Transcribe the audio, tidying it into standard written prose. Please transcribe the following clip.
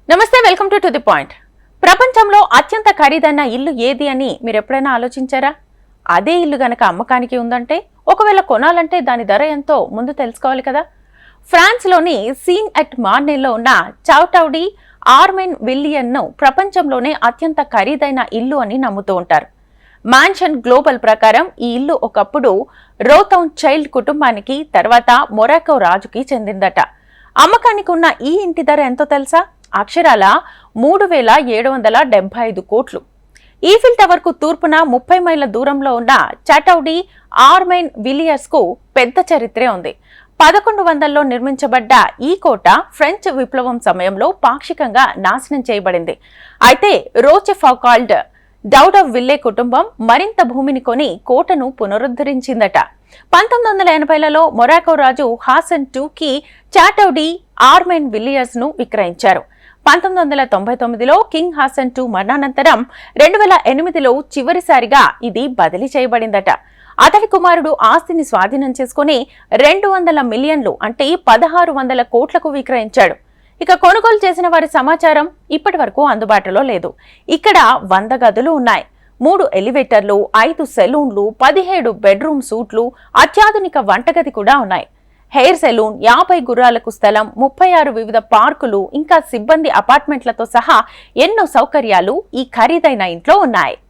నమస్తే, welcome to the point. ప్రపంచంలో అత్యంత ఖరీదైన ఇల్లు ఏది అని మీరు ఎప్పుడైనా ఆలోచించారా? అదే ఇల్లు గనక అమ్మకానికి ఉందంటే, ఒకవేళ కొనాలంటే దాని ధర ఎంతో ముందు తెలుసుకోవాలి కదా. ఫ్రాన్స్ లోని సీన్ ఎట్ మార్నేలో ఉన్న చౌటౌడి ఆర్మెన్ విల్లియన్ ను ప్రపంచంలోనే అత్యంత ఖరీదైన ఇల్లు అని నమ్ముతూ ఉంటారు. మాన్షన్ గ్లోబల్ ప్రకారం ఈ ఇల్లు ఒకప్పుడు రోతౌన్ చైల్డ్ కుటుంబానికి, తర్వాత మొరాకో రాజుకి చెందిందట. అమ్మకానికి ఉన్న ఈ ఇంటి ధర ఎంతో తెలుసా? అక్షరాల 3,775 కోట్లు. ఈఫిల్ టవర్ కు తూర్పున 30 మైళ్ల దూరంలో ఉన్న చటౌడి ఆర్మెన్ విలియర్స్ కు పెద్ద చరిత్రే ఉంది. 1100లో నిర్మించబడ్డ ఈ కోట ఫ్రెంచ్ విప్లవం సమయంలో పాక్షికంగా నాశనం చేయబడింది. అయితే రోచెఫౌకాల్డ్ డౌడవ్ విల్లే కుటుంబం మరింత భూమిని కొని కోటను పునరుద్ధరించిందట. 1980లలో మొరాకో రాజు హాసన్ II చాటౌడి ఆర్మెన్ విలియర్స్ ను విక్రయించారు. 1999లో కింగ్ హాసన్ II మరణానంతరం 2008లో చివరిసారిగా ఇది బదిలీ చేయబడిందట. అతడి కుమారుడు ఆస్తిని స్వాధీనం చేసుకుని 200 మిలియన్లు అంటే 1600 కోట్లకు విక్రయించాడు. ఇక కొనుగోలు చేసిన వారి సమాచారం ఇప్పటి వరకు అందుబాటులో లేదు. ఇక్కడ 100 గదులు ఉన్నాయి, 3 ఎలివేటర్లు, 5 సెలూన్లు, 17 బెడ్రూమ్ సూట్లు, అత్యాధునిక వంటగది కూడా ఉన్నాయి. హెయిర్ సెలూన్, 50 గుర్రాలకు స్థలం, 36 వివిధ పార్కులు, ఇంకా సిబ్బంది అపార్ట్మెంట్లతో సహా ఎన్నో సౌకర్యాలు ఈ ఖరీదైన ఇంట్లో ఉన్నాయి.